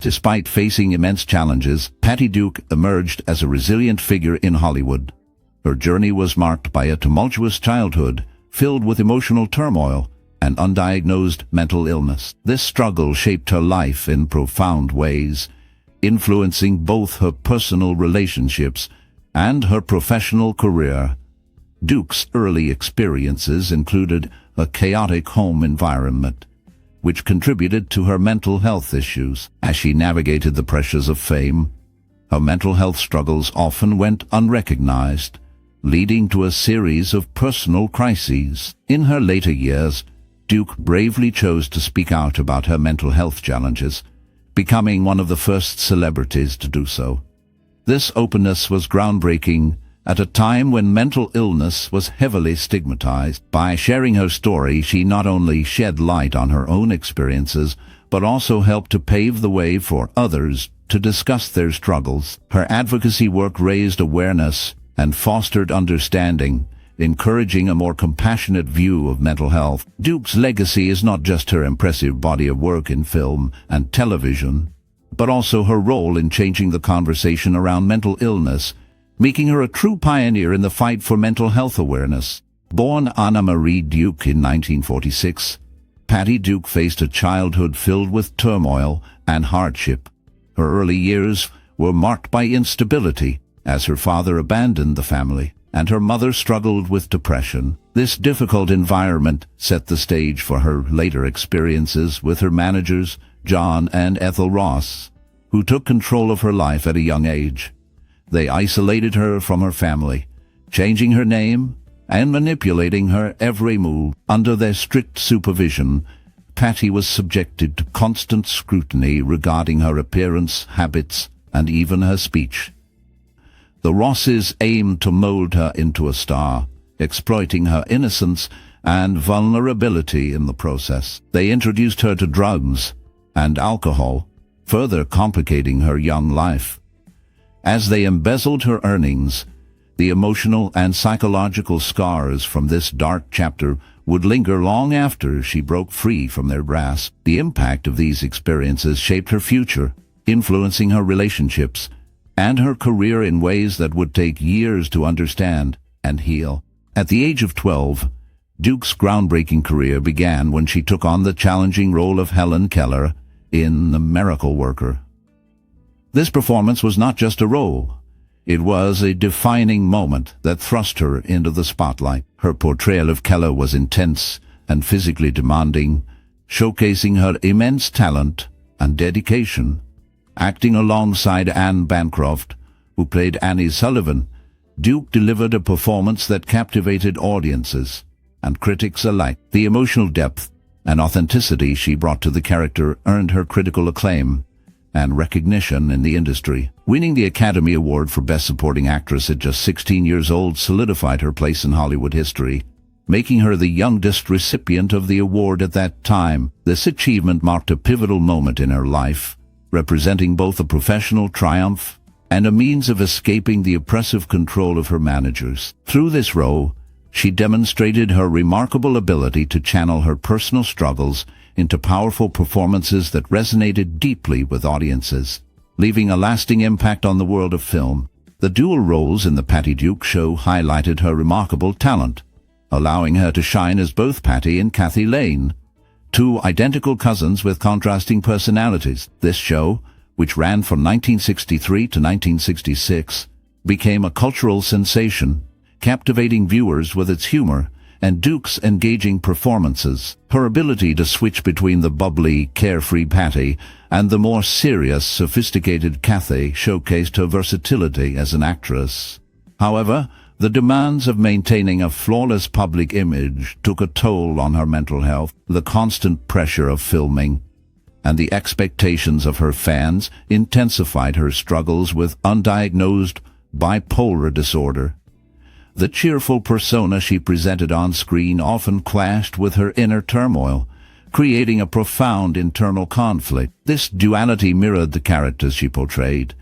Despite facing immense challenges, Patty Duke emerged as a resilient figure in Hollywood. Her journey was marked by a tumultuous childhood, filled with emotional turmoil and undiagnosed mental illness. This struggle shaped her life in profound ways, influencing both her personal relationships and her professional career. Duke's early experiences included a chaotic home environment, which contributed to her mental health issues. As she navigated the pressures of fame, her mental health struggles often went unrecognized, leading to a series of personal crises. In her later years, Duke bravely chose to speak out about her mental health challenges, becoming one of the first celebrities to do so. This openness was groundbreaking at a time when mental illness was heavily stigmatized. By sharing her story, she not only shed light on her own experiences, but also helped to pave the way for others to discuss their struggles. Her advocacy work raised awareness and fostered understanding, encouraging a more compassionate view of mental health. Duke's legacy is not just her impressive body of work in film and television, but also her role in changing the conversation around mental illness, making her a true pioneer in the fight for mental health awareness. Born Anna Marie Duke in 1946, Patty Duke faced a childhood filled with turmoil and hardship. Her early years were marked by instability, as her father abandoned the family, and her mother struggled with depression. This difficult environment set the stage for her later experiences with her managers, John and Ethel Ross, who took control of her life at a young age. They isolated her from her family, changing her name and manipulating her every move. Under their strict supervision, Patty was subjected to constant scrutiny regarding her appearance, habits, and even her speech. The Rosses aimed to mold her into a star, exploiting her innocence and vulnerability in the process. They introduced her to drugs and alcohol, further complicating her young life. As they embezzled her earnings, the emotional and psychological scars from this dark chapter would linger long after she broke free from their grasp. The impact of these experiences shaped her future, influencing her relationships and her career in ways that would take years to understand and heal. At the age of 12, Duke's groundbreaking career began when she took on the challenging role of Helen Keller in The Miracle Worker. This performance was not just a role. It was a defining moment that thrust her into the spotlight. Her portrayal of Keller was intense and physically demanding, showcasing her immense talent and dedication. Acting alongside Anne Bancroft, who played Annie Sullivan, Duke delivered a performance that captivated audiences and critics alike. The emotional depth and authenticity she brought to the character earned her critical acclaim and recognition in the industry. Winning the Academy Award for Best Supporting Actress at just 16 years old solidified her place in Hollywood history, making her the youngest recipient of the award at that time. This achievement marked a pivotal moment in her life, representing both a professional triumph and a means of escaping the oppressive control of her managers. Through this role, she demonstrated her remarkable ability to channel her personal struggles into powerful performances that resonated deeply with audiences, leaving a lasting impact on the world of film. The dual roles in the Patty Duke Show highlighted her remarkable talent, allowing her to shine as both Patty and Kathy Lane, two identical cousins with contrasting personalities. This show, which ran from 1963 to 1966, became a cultural sensation, captivating viewers with its humor and Duke's engaging performances. Her ability to switch between the bubbly, carefree Patty and the more serious, sophisticated Kathy showcased her versatility as an actress. However, the demands of maintaining a flawless public image took a toll on her mental health. The constant pressure of filming and the expectations of her fans intensified her struggles with undiagnosed bipolar disorder. The cheerful persona she presented on screen often clashed with her inner turmoil, creating a profound internal conflict. This duality mirrored the characters she portrayed,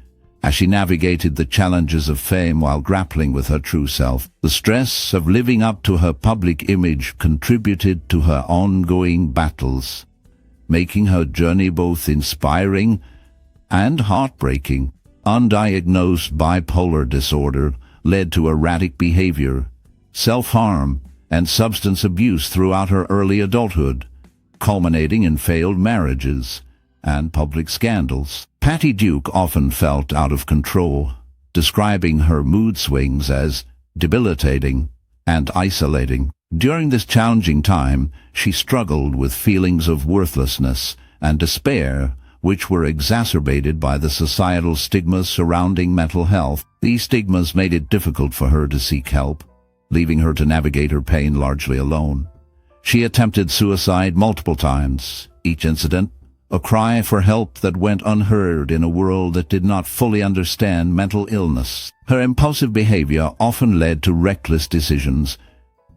as she navigated the challenges of fame while grappling with her true self. The stress of living up to her public image contributed to her ongoing battles, making her journey both inspiring and heartbreaking. Undiagnosed bipolar disorder led to erratic behavior, self-harm, and substance abuse throughout her early adulthood, culminating in failed marriages and public scandals. Patty Duke often felt out of control, describing her mood swings as debilitating and isolating. During this challenging time, she struggled with feelings of worthlessness and despair, which were exacerbated by the societal stigmas surrounding mental health. These stigmas made it difficult for her to seek help, leaving her to navigate her pain largely alone. She attempted suicide multiple times, each incident a cry for help that went unheard in a world that did not fully understand mental illness. Her impulsive behavior often led to reckless decisions,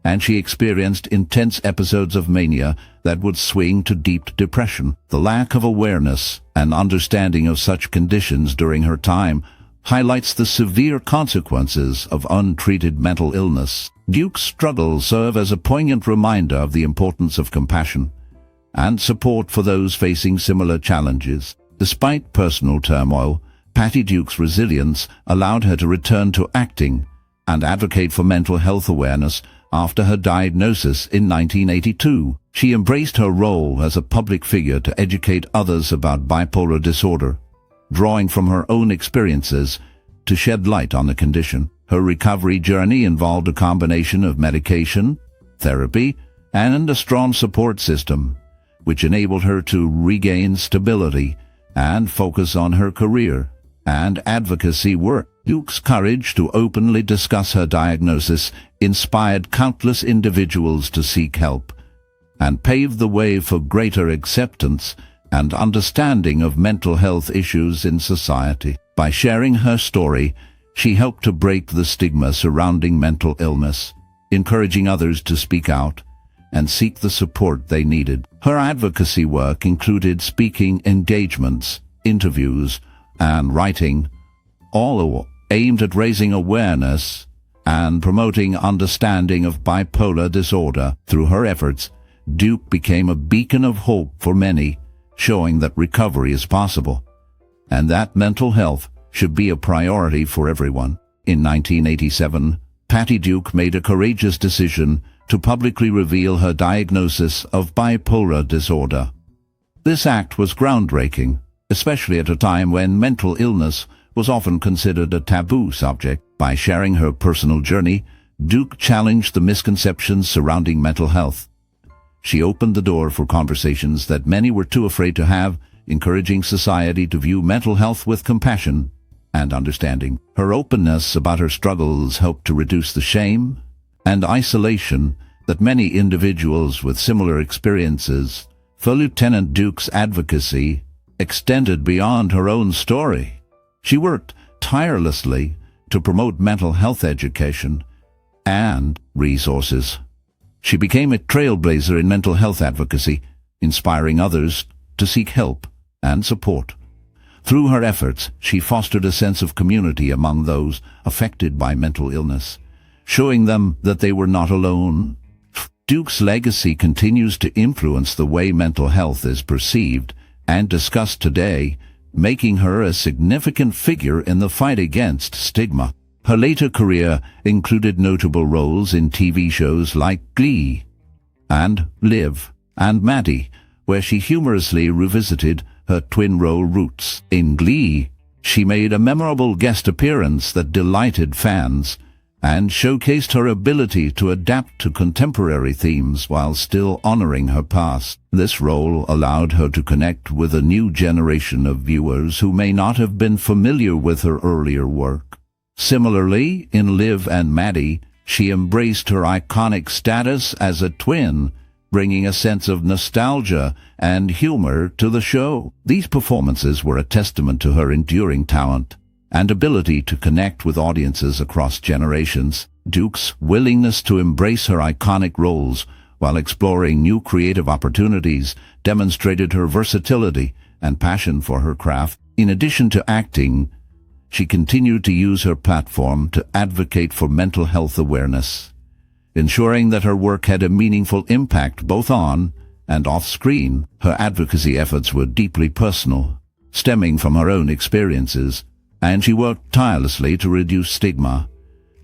and she experienced intense episodes of mania that would swing to deep depression. The lack of awareness and understanding of such conditions during her time highlights the severe consequences of untreated mental illness. Duke's struggles serve as a poignant reminder of the importance of compassion and support for those facing similar challenges. Despite personal turmoil, Patty Duke's resilience allowed her to return to acting and advocate for mental health awareness after her diagnosis in 1982. She embraced her role as a public figure to educate others about bipolar disorder, drawing from her own experiences to shed light on the condition. Her recovery journey involved a combination of medication, therapy, and a strong support system, which enabled her to regain stability and focus on her career and advocacy work. Duke's courage to openly discuss her diagnosis inspired countless individuals to seek help and paved the way for greater acceptance and understanding of mental health issues in society. By sharing her story, she helped to break the stigma surrounding mental illness, encouraging others to speak out and seek the support they needed. Her advocacy work included speaking engagements, interviews, and writing, all aimed at raising awareness and promoting understanding of bipolar disorder. Through her efforts, Duke became a beacon of hope for many, showing that recovery is possible and that mental health should be a priority for everyone. In 1987, Patty Duke made a courageous decision to publicly reveal her diagnosis of bipolar disorder. This act was groundbreaking, especially at a time when mental illness was often considered a taboo subject. By sharing her personal journey, Duke challenged the misconceptions surrounding mental health. She opened the door for conversations that many were too afraid to have, encouraging society to view mental health with compassion and understanding. Her openness about her struggles helped to reduce the shame and isolation that many individuals with similar experiences. For Lieutenant Duke's advocacy extended beyond her own story. She worked tirelessly to promote mental health education and resources. She became a trailblazer in mental health advocacy, inspiring others to seek help and support. Through her efforts, she fostered a sense of community among those affected by mental illness, showing them that they were not alone. Duke's legacy continues to influence the way mental health is perceived and discussed today, making her a significant figure in the fight against stigma. Her later career included notable roles in TV shows like Glee and Liv and Maddie, where she humorously revisited her twin role roots. In Glee, she made a memorable guest appearance that delighted fans and showcased her ability to adapt to contemporary themes while still honoring her past. This role allowed her to connect with a new generation of viewers who may not have been familiar with her earlier work. Similarly, in Liv and Maddie, she embraced her iconic status as a twin, bringing a sense of nostalgia and humor to the show. These performances were a testament to her enduring talent and ability to connect with audiences across generations. Duke's willingness to embrace her iconic roles while exploring new creative opportunities demonstrated her versatility and passion for her craft. In addition to acting, she continued to use her platform to advocate for mental health awareness, ensuring that her work had a meaningful impact both on and off screen. Her advocacy efforts were deeply personal, stemming from her own experiences, and she worked tirelessly to reduce stigma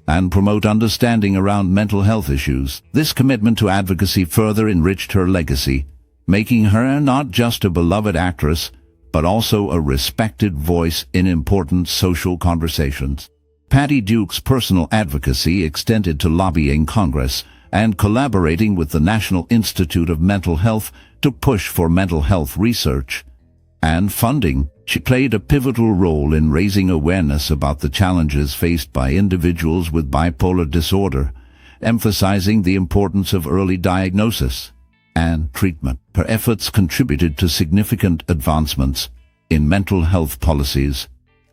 and promote understanding around mental health issues. This commitment to advocacy further enriched her legacy, making her not just a beloved actress, but also a respected voice in important social conversations. Patty Duke's personal advocacy extended to lobbying Congress and collaborating with the National Institute of Mental Health to push for mental health research and funding. She played a pivotal role in raising awareness about the challenges faced by individuals with bipolar disorder, emphasizing the importance of early diagnosis and treatment. Her efforts contributed to significant advancements in mental health policies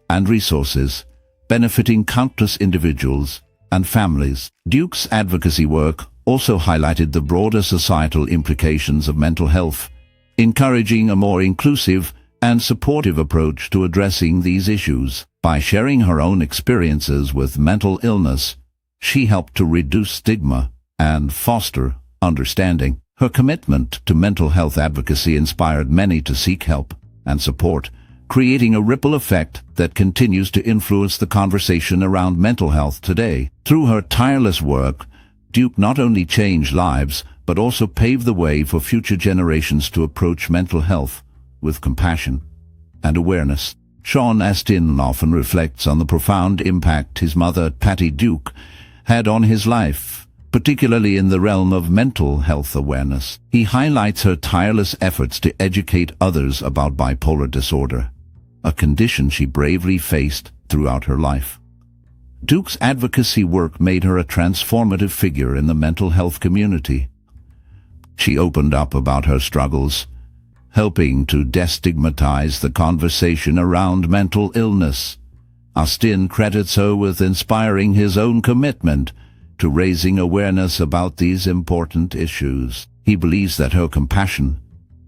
and resources, benefiting countless individuals and families. Duke's advocacy work also highlighted the broader societal implications of mental health, encouraging a more inclusive and supportive approach to addressing these issues. By sharing her own experiences with mental illness, she helped to reduce stigma and foster understanding. Her commitment to mental health advocacy inspired many to seek help and support, creating a ripple effect that continues to influence the conversation around mental health today. Through her tireless work, Duke not only changed lives, but also paved the way for future generations to approach mental health with compassion and awareness. Sean Astin often reflects on the profound impact his mother, Patty Duke, had on his life, particularly in the realm of mental health awareness. He highlights her tireless efforts to educate others about bipolar disorder, a condition she bravely faced throughout her life. Duke's advocacy work made her a transformative figure in the mental health community. She opened up about her struggles, helping to destigmatize the conversation around mental illness. Astin credits her with inspiring his own commitment to raising awareness about these important issues. He believes that her compassion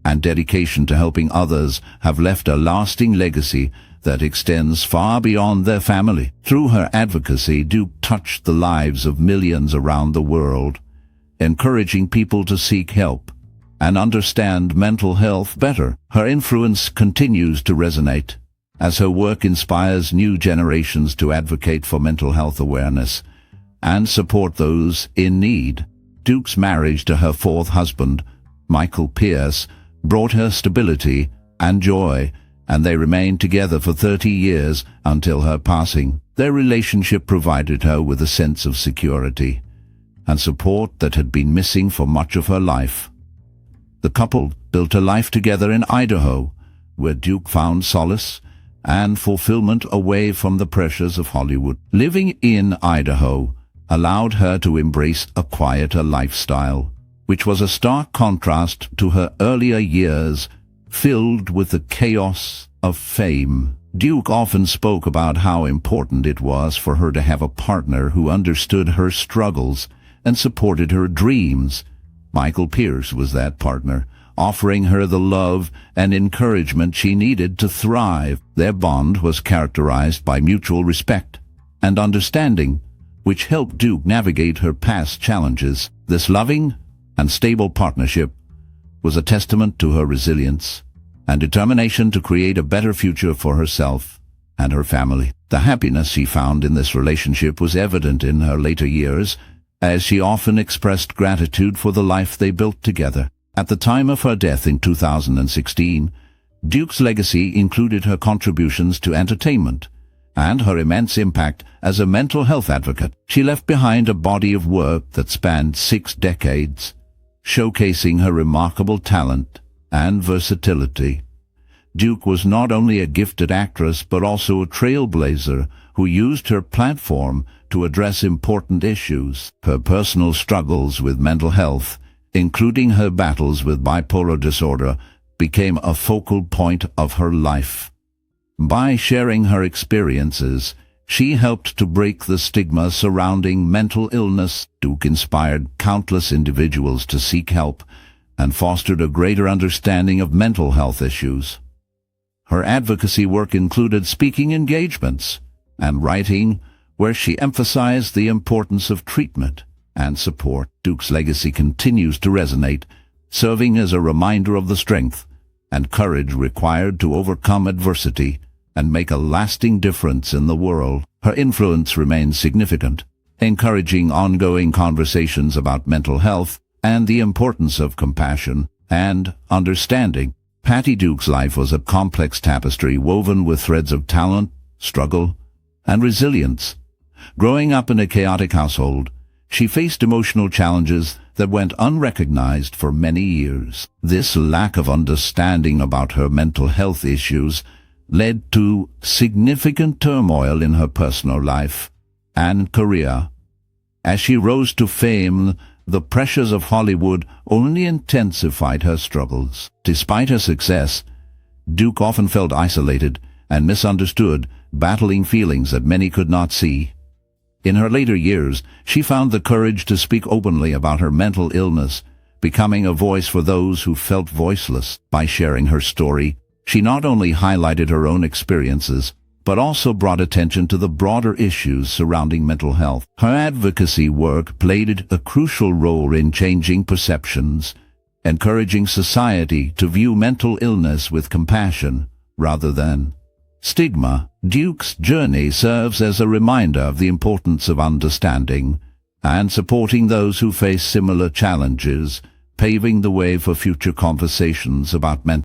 and dedication to helping others have left a lasting legacy that extends far beyond their family. Through her advocacy, Duke touched the lives of millions around the world, encouraging people to seek help and understand mental health better. Her influence continues to resonate as her work inspires new generations to advocate for mental health awareness and support those in need. Duke's marriage to her fourth husband, Michael Pierce, brought her stability and joy, and they remained together for 30 years until her passing. Their relationship provided her with a sense of security and support that had been missing for much of her life. The couple built a life together in Idaho, where Duke found solace and fulfillment away from the pressures of Hollywood. Living in Idaho allowed her to embrace a quieter lifestyle, which was a stark contrast to her earlier years filled with the chaos of fame. Duke often spoke about how important it was for her to have a partner who understood her struggles and supported her dreams. Michael Pierce was that partner, offering her the love and encouragement she needed to thrive. Their bond was characterized by mutual respect and understanding, which helped Duke navigate her past challenges. This loving and stable partnership was a testament to her resilience and determination to create a better future for herself and her family. The happiness she found in this relationship was evident in her later years, as she often expressed gratitude for the life they built together. At the time of her death in 2016, Duke's legacy included her contributions to entertainment and her immense impact as a mental health advocate. She left behind a body of work that spanned 6 decades, showcasing her remarkable talent and versatility. Duke was not only a gifted actress but also a trailblazer who used her platform to address important issues. Her personal struggles with mental health, including her battles with bipolar disorder, became a focal point of her life. By sharing her experiences, she helped to break the stigma surrounding mental illness. Duke inspired countless individuals to seek help and fostered a greater understanding of mental health issues. Her advocacy work included speaking engagements and writing, where she emphasized the importance of treatment and support. Duke's legacy continues to resonate, serving as a reminder of the strength and courage required to overcome adversity and make a lasting difference in the world. Her influence remains significant, encouraging ongoing conversations about mental health and the importance of compassion and understanding. Patty Duke's life was a complex tapestry woven with threads of talent, struggle, and resilience. Growing up in a chaotic household, she faced emotional challenges that went unrecognized for many years. This lack of understanding about her mental health issues led to significant turmoil in her personal life and career. As she rose to fame, the pressures of Hollywood only intensified her struggles. Despite her success, Duke often felt isolated and misunderstood, battling feelings that many could not see. In her later years, she found the courage to speak openly about her mental illness, becoming a voice for those who felt voiceless. By sharing her story, she not only highlighted her own experiences, but also brought attention to the broader issues surrounding mental health. Her advocacy work played a crucial role in changing perceptions, encouraging society to view mental illness with compassion rather than stigma. Duke's journey serves as a reminder of the importance of understanding and supporting those who face similar challenges, paving the way for future conversations about mental